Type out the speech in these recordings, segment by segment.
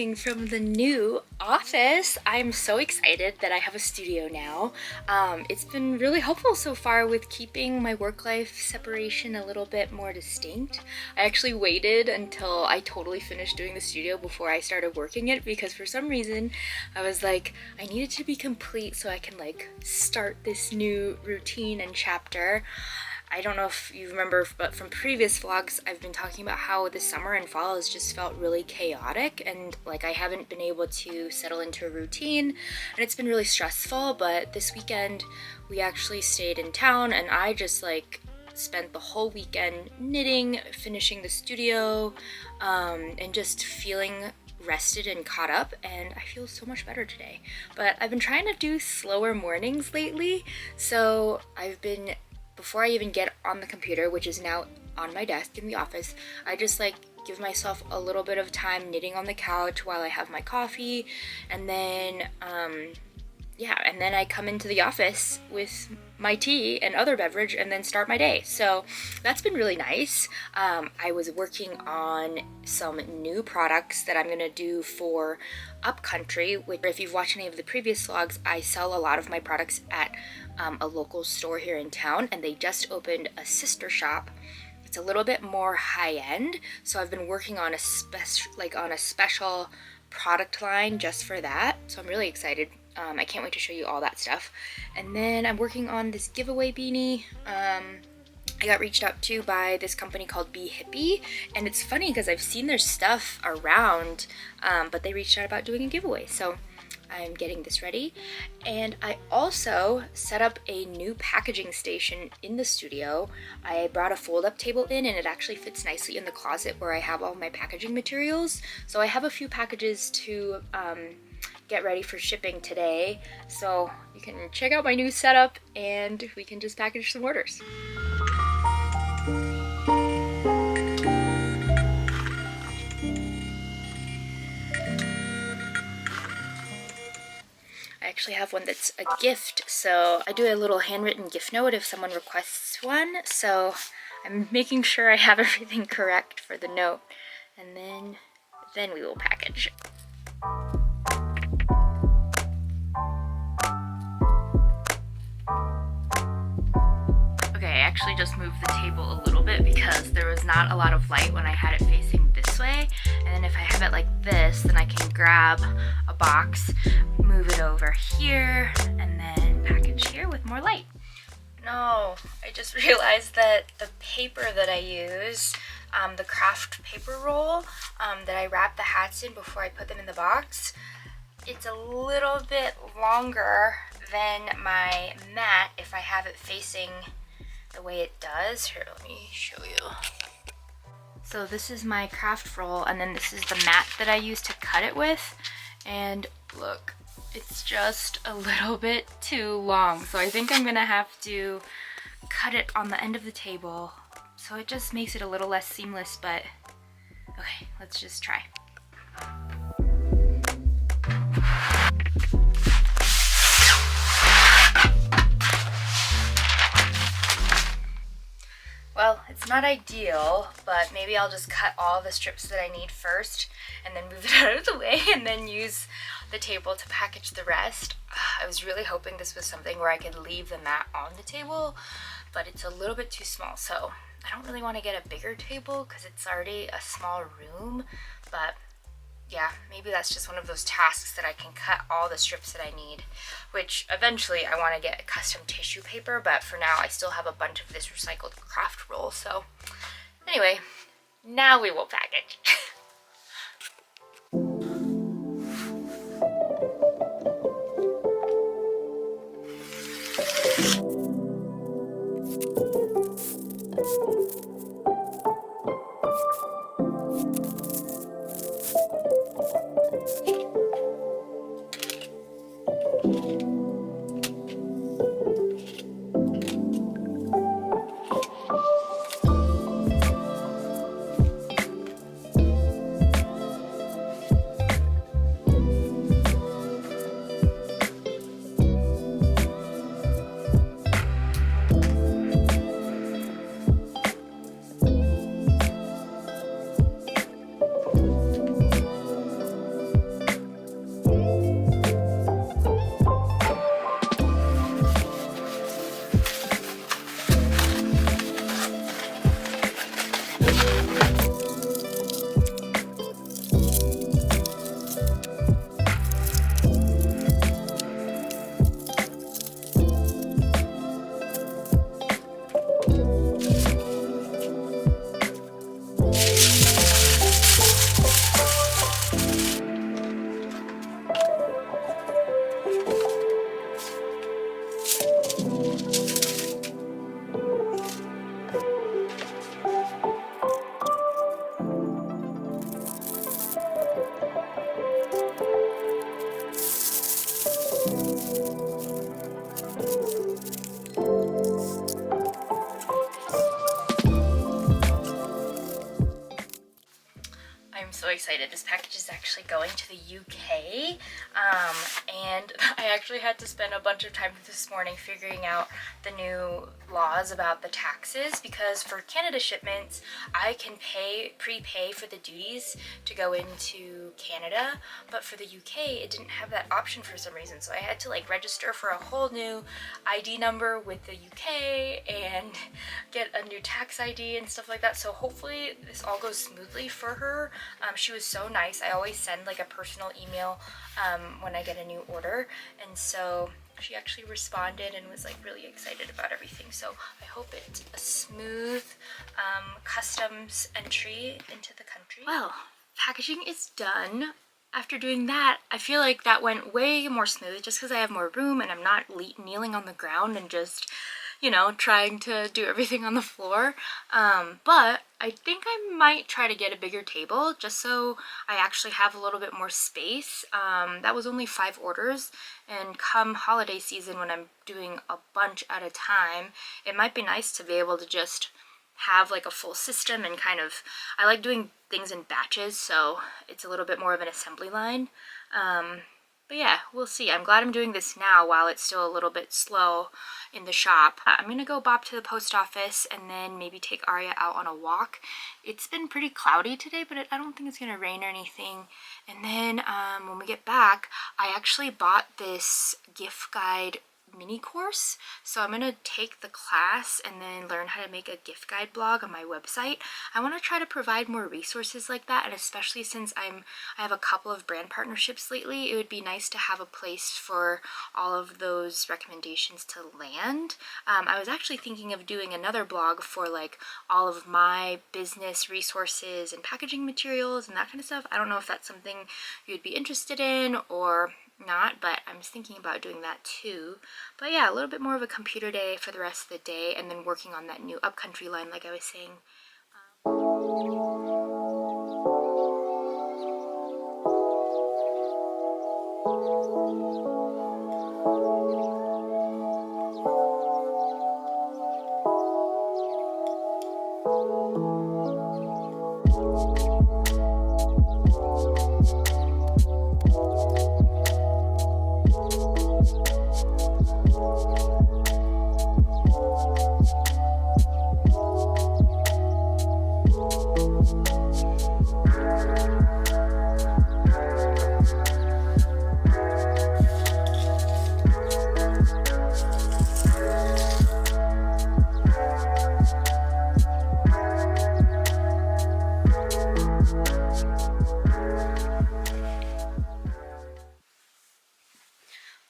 morning from the new office. I'm so excited that I have a studio now. It's been really helpful so far with keeping my work-life separation a little bit more distinct. I actually waited until I totally finished doing the studio before I started working it because for some reason I was like, I need it to be complete so I can like start this new routine and chapter. I don't know if you remember, but from previous vlogs, I've been talking about how the summer and fall has just felt really chaotic and like I haven't been able to settle into a routine and it's been really stressful. But this weekend we actually stayed in town and I just like spent the whole weekend knitting, finishing the studio, and just feeling rested and caught up, and I feel so much better today. But I've been trying to do slower mornings lately, so before I even get on the computer, which is now on my desk in the office, I just like give myself a little bit of time knitting on the couch while I have my coffee, and then and then I come into the office with my tea and other beverage and then start my day. So that's been really nice. I was working on some new products that I'm gonna do for Upcountry, which if you've watched any of the previous vlogs, I sell a lot of my products at a local store here in town, and they just opened a sister shop. It's a little bit more high-end, so I've been working on a special product line just for that, so I'm really excited. I can't wait to show you all that stuff. And then I'm working on this giveaway beanie. I got reached out to by this company called Be Hippie, and it's funny because I've seen their stuff around, but they reached out about doing a giveaway, so I'm getting this ready. And I also set up a new packaging station in the studio. I brought a fold-up table in, and it actually fits nicely in the closet where I have all my packaging materials. So I have a few packages to get ready for shipping today, so you can check out my new setup and we can just package some orders. I actually have one that's a gift, so I do a little handwritten gift note if someone requests one, so I'm making sure I have everything correct for the note, and then we will package. I actually just moved the table a little bit because there was not a lot of light when I had it facing this way, and then if I have it like this, then I can grab a box, move it over here, and then package here with more light. No, I just realized that the paper that I use, the craft paper roll that I wrap the hats in before I put them in the box, it's a little bit longer than my mat if I have it facing the way it does. Here, let me show you. So this is my craft roll, and then this is the mat that I use to cut it with, and look, it's just a little bit too long, so I think I'm gonna have to cut it on the end of the table, so it just makes it a little less seamless, but okay, let's just try. Well, it's not ideal, but maybe I'll just cut all the strips that I need first and then move it out of the way and then use the table to package the rest. I was really hoping this was something where I could leave the mat on the table, but it's a little bit too small, so I don't really want to get a bigger table because it's already a small room, but yeah, maybe that's just one of those tasks that I can cut all the strips that I need, which eventually I want to get custom tissue paper, but for now I still have a bunch of this recycled craft roll. So anyway, now we will package. excited. This package is actually going to the UK, and I actually had to spend a bunch of time this morning figuring out the new laws about the taxes, because for Canada shipments, I can prepay for the duties to go into Canada, but for the UK, it didn't have that option for some reason, so I had to like register for a whole new ID number with the UK and get a new tax ID and stuff like that. So hopefully this all goes smoothly for her. She was so nice. I always send like a personal email when I get a new order, and so she actually responded and was like really excited about everything. So I hope it's a smooth customs entry into the country. Well, packaging is done. After doing that, I feel like that went way more smooth just because I have more room and I'm not kneeling on the ground and just, you know, trying to do everything on the floor. But I think I might try to get a bigger table just so I actually have a little bit more space. That was only 5 orders, and come holiday season when I'm doing a bunch at a time, it might be nice to be able to just have like a full system and kind of, I like doing things in batches, so it's a little bit more of an assembly line. But yeah, we'll see. I'm glad I'm doing this now while it's still a little bit slow in the shop. I'm gonna go bop to the post office and then maybe take Arya out on a walk. It's been pretty cloudy today, but I don't think it's gonna rain or anything. And then when we get back, I actually bought this gift guide mini course, so I'm gonna take the class and then learn how to make a gift guide blog on my website. I want to try to provide more resources like that, and especially since I have a couple of brand partnerships lately, it would be nice to have a place for all of those recommendations to land. I was actually thinking of doing another blog for like all of my business resources and packaging materials and that kind of stuff. I don't know if that's something you'd be interested in or not, but I'm just thinking about doing that too. But yeah, a little bit more of a computer day for the rest of the day, and then working on that new upcountry line like I was saying.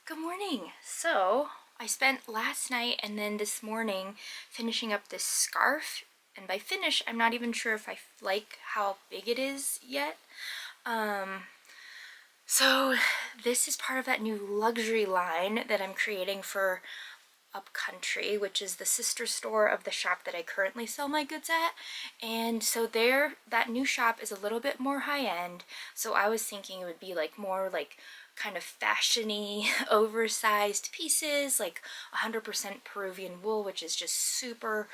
Good morning. So I spent last night and then this morning finishing up this scarf, and by finish I'm not even sure if I like how big it is yet. So this is part of that new luxury line that I'm creating for Upcountry, which is the sister store of the shop that I currently sell my goods at. And so that new shop is a little bit more high-end, so I was thinking it would be like more like kind of fashiony oversized pieces, like 100% Peruvian wool, which is just super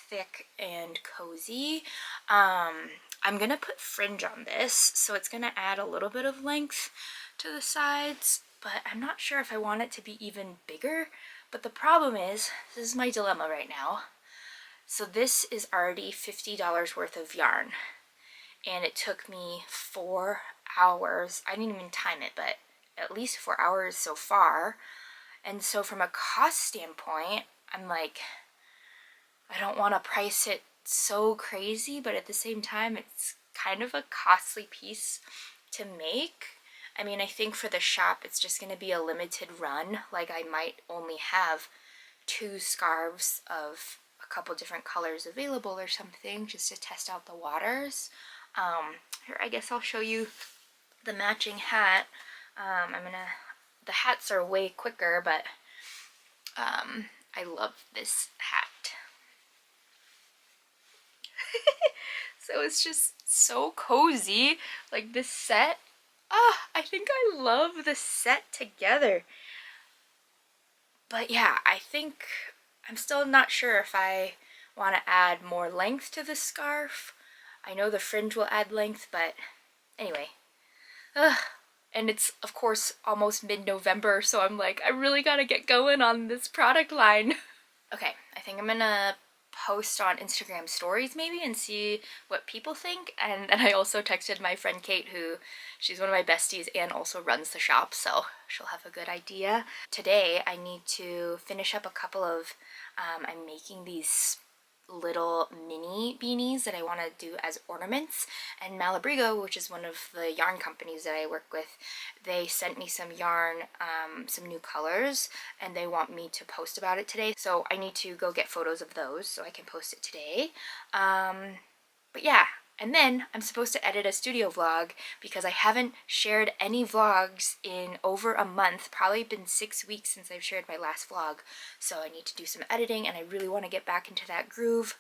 thick and cozy. I'm gonna put fringe on this, so it's gonna add a little bit of length to the sides, but I'm not sure if I want it to be even bigger. But the problem is, this is my dilemma right now. So this is already $50 worth of yarn, and it took me 4 hours. I didn't even time it, but at least 4 hours so far. And so from a cost standpoint, I'm like, I don't want to price it so crazy, but at the same time, it's kind of a costly piece to make. I mean, I think for the shop, it's just going to be a limited run. Like, I might only have 2 scarves of a couple different colors available or something, just to test out the waters. Here, I guess I'll show you the matching hat. The hats are way quicker, but I love this hat. So it's just so cozy, like this set. I think I love the set together. But yeah, I think I'm still not sure if I want to add more length to the scarf. I know the fringe will add length, but Anyway, ugh. And it's, of course, almost mid-November, so I'm like, I really gotta get going on this product line. Okay, I think I'm gonna post on Instagram stories maybe and see what people think. And then I also texted my friend Kate, who she's one of my besties and also runs the shop, so she'll have a good idea. Today I need to finish up a couple of, I'm making these little mini beanies that I want to do as ornaments, and Malabrigo, which is one of the yarn companies that I work with, they sent me some yarn, some new colors, and they want me to post about it today, so I need to go get photos of those so I can post it today. But yeah, and then I'm supposed to edit a studio vlog because I haven't shared any vlogs in over a month, probably been 6 weeks since I've shared my last vlog, so I need to do some editing and I really want to get back into that groove.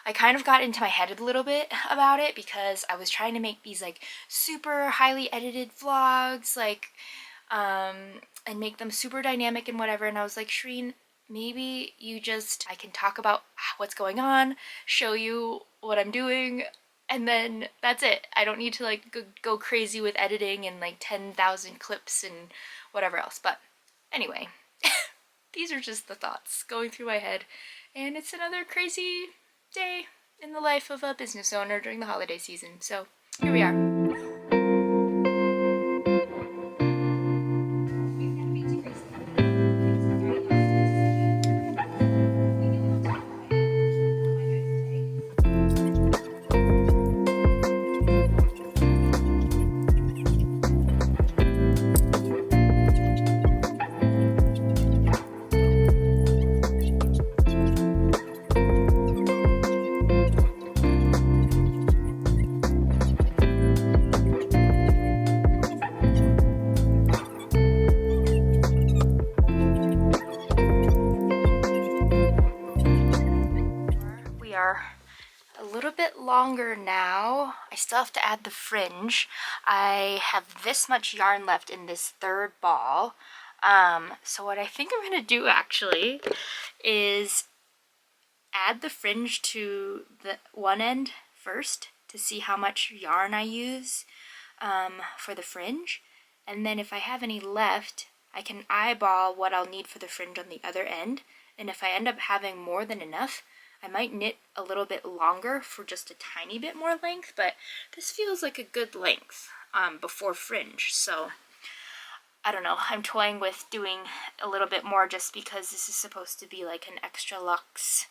I kind of got into my head a little bit about it because I was trying to make these like super highly edited vlogs, like, and make them super dynamic and whatever, and I was like, Shreen, maybe I can talk about what's going on, show you what I'm doing, and then that's it. I don't need to like go crazy with editing and like 10,000 clips and whatever else. But anyway, these are just the thoughts going through my head, and it's another crazy day in the life of a business owner during the holiday season. So here we are. A little bit longer now. I still have to add the fringe. I have this much yarn left in this third ball. So what I think I'm gonna do actually is add the fringe to the one end first to see how much yarn I use for the fringe, and then if I have any left I can eyeball what I'll need for the fringe on the other end, and if I end up having more than enough I might knit a little bit longer for just a tiny bit more length, but this feels like a good length before fringe, so I don't know. I'm toying with doing a little bit more just because this is supposed to be like an extra luxe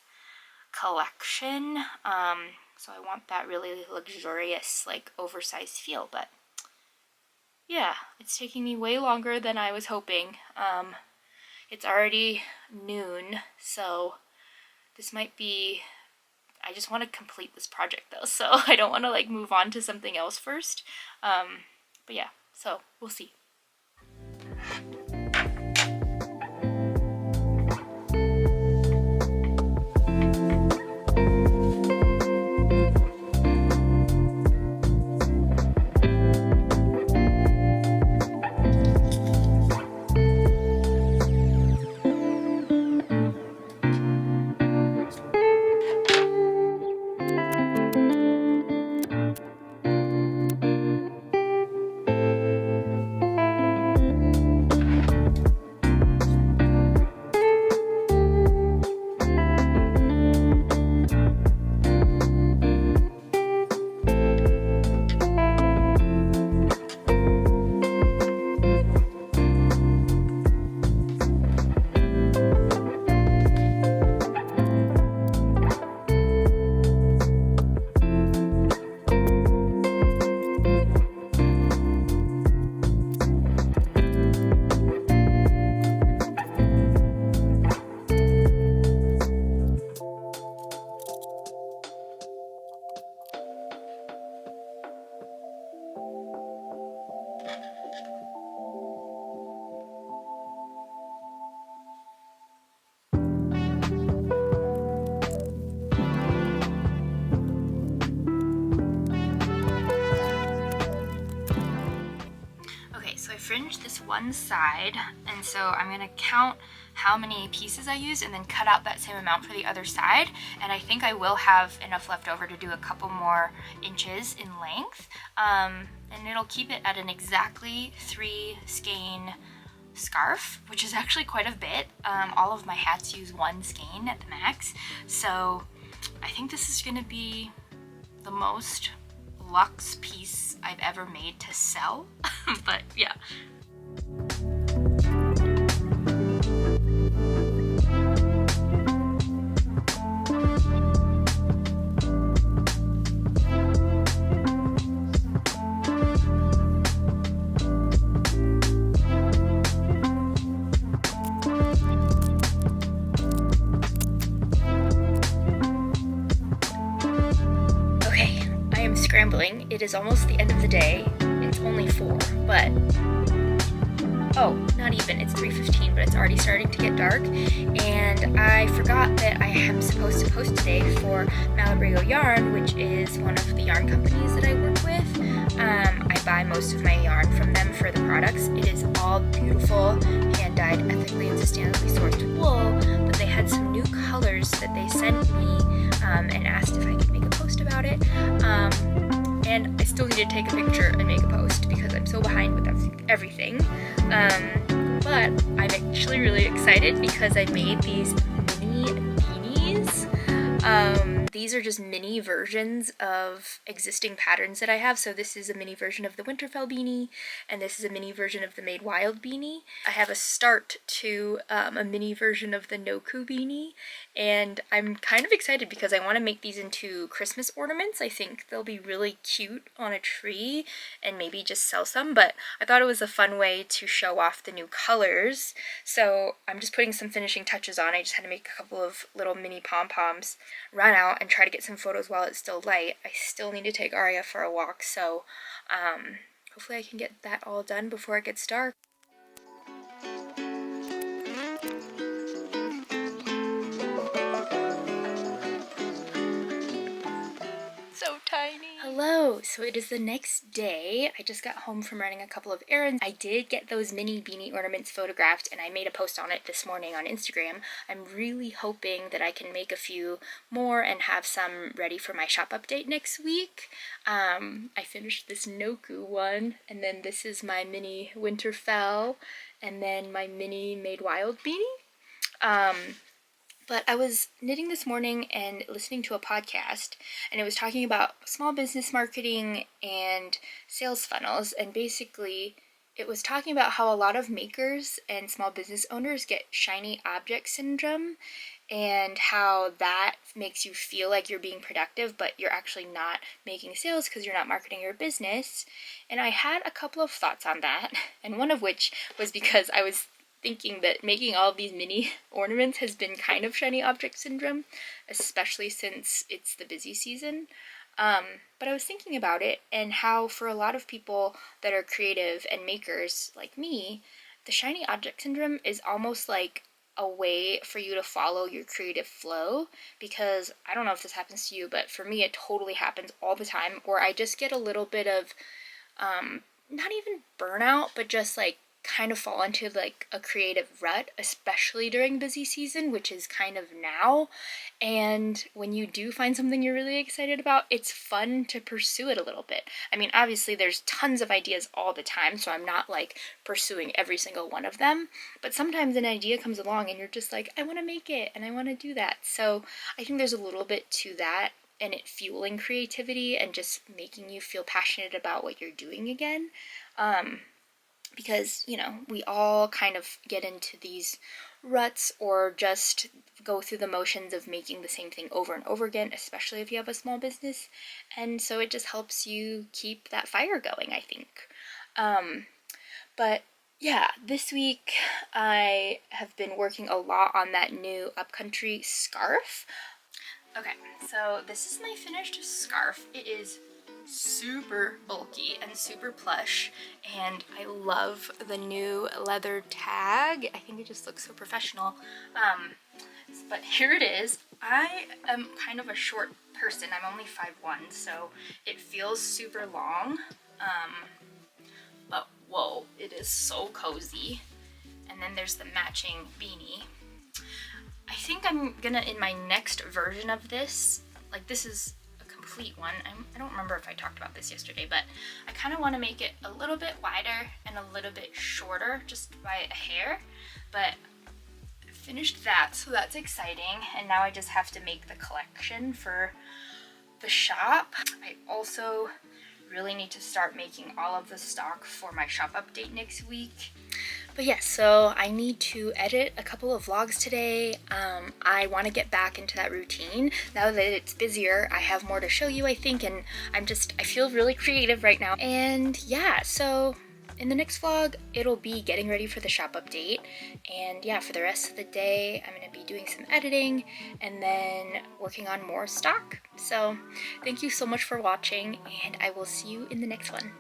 collection, so I want that really luxurious, like oversized feel, but yeah, it's taking me way longer than I was hoping. It's already noon, so this might be, I just want to complete this project though, so I don't want to like move on to something else first. But yeah, so we'll see. Fringe this one side, and so I'm gonna count how many pieces I used and then cut out that same amount for the other side. And I think I will have enough left over to do a couple more inches in length. And it'll keep it at an exactly 3 skein scarf, which is actually quite a bit. All of my hats use 1 skein at the max. So I think this is gonna be the most luxe piece I've ever made to sell. But yeah. Scrambling. It is almost the end of the day. It's only 4, but oh, not even. It's 3:15, but it's already starting to get dark. And I forgot that I am supposed to post today for Malabrigo Yarn, which is one of the yarn companies that I work with. I buy most of my yarn from them for the products. It is all beautiful, hand-dyed, ethically and sustainably sourced wool, but they had some new colors that they sent me and asked if I could make a post about it. And I still need to take a picture and make a post because I'm so behind with everything. But I'm actually really excited because I made these mini beanies. These are just mini versions of existing patterns that I have. So this is a mini version of the Winterfell beanie, and this is a mini version of the Made Wild beanie. I have a start to a mini version of the Noku beanie, and I'm kind of excited because I want to make these into Christmas ornaments. I think they'll be really cute on a tree and maybe just sell some, but I thought it was a fun way to show off the new colors. So I'm just putting some finishing touches on. I just had to make a couple of little mini pom-poms, run out and try to get some photos while it's still light. I still need to take Aria for a walk, so hopefully I can get that all done before it gets dark. So tiny. Hello, so it is the next day. I just got home from running a couple of errands. I did get those mini beanie ornaments photographed and I made a post on it this morning on Instagram. I'm really hoping that I can make a few more and have some ready for my shop update next week. I finished this Noku one, and then this is my mini Winterfell, and then my mini Made Wild beanie. But I was knitting this morning and listening to a podcast, and it was talking about small business marketing and sales funnels, and basically it was talking about how a lot of makers and small business owners get shiny object syndrome, and how that makes you feel like you're being productive, but you're actually not making sales because you're not marketing your business. And I had a couple of thoughts on that, and one of which was because I was thinking that making all of these mini ornaments has been kind of shiny object syndrome, especially since it's the busy season. But I was thinking about it and how for a lot of people that are creative and makers like me, the shiny object syndrome is almost like a way for you to follow your creative flow, because I don't know if this happens to you, but for me it totally happens all the time, or I just get a little bit of not even burnout, but just like kind of fall into like a creative rut, especially during busy season, which is kind of now. And when you do find something you're really excited about, it's fun to pursue it a little bit. I mean, obviously there's tons of ideas all the time, so I'm not like pursuing every single one of them, but sometimes an idea comes along and you're just like, I want to make it and I want to do that. So I think there's a little bit to that, and it fueling creativity and just making you feel passionate about what you're doing again. Because, you know, we all kind of get into these ruts or just go through the motions of making the same thing over and over again, especially if you have a small business. And so it just helps you keep that fire going, I think. But yeah, this week I have been working a lot on that new upcountry scarf. Okay, so this is my finished scarf. It is super bulky and super plush, and I love the new leather tag. I think it just looks so professional. But here it is. I am kind of a short person. I'm only 5'1", so it feels super long. But whoa, it is so cozy. And then there's the matching beanie. I think I'm gonna, in my next version of this, like this is a complete one. I don't remember if I talked about this yesterday, but I kind of want to make it a little bit wider and a little bit shorter just by a hair. But I finished that, so that's exciting. And now I just have to make the collection for the shop. I also really need to start making all of the stock for my shop update next week. But yes, so I need to edit a couple of vlogs today. I want to get back into that routine. Now that it's busier, I have more to show you, I think, and I feel really creative right now. And yeah, so in the next vlog, it'll be getting ready for the shop update. And yeah, for the rest of the day, I'm going to be doing some editing and then working on more stock. So thank you so much for watching, and I will see you in the next one.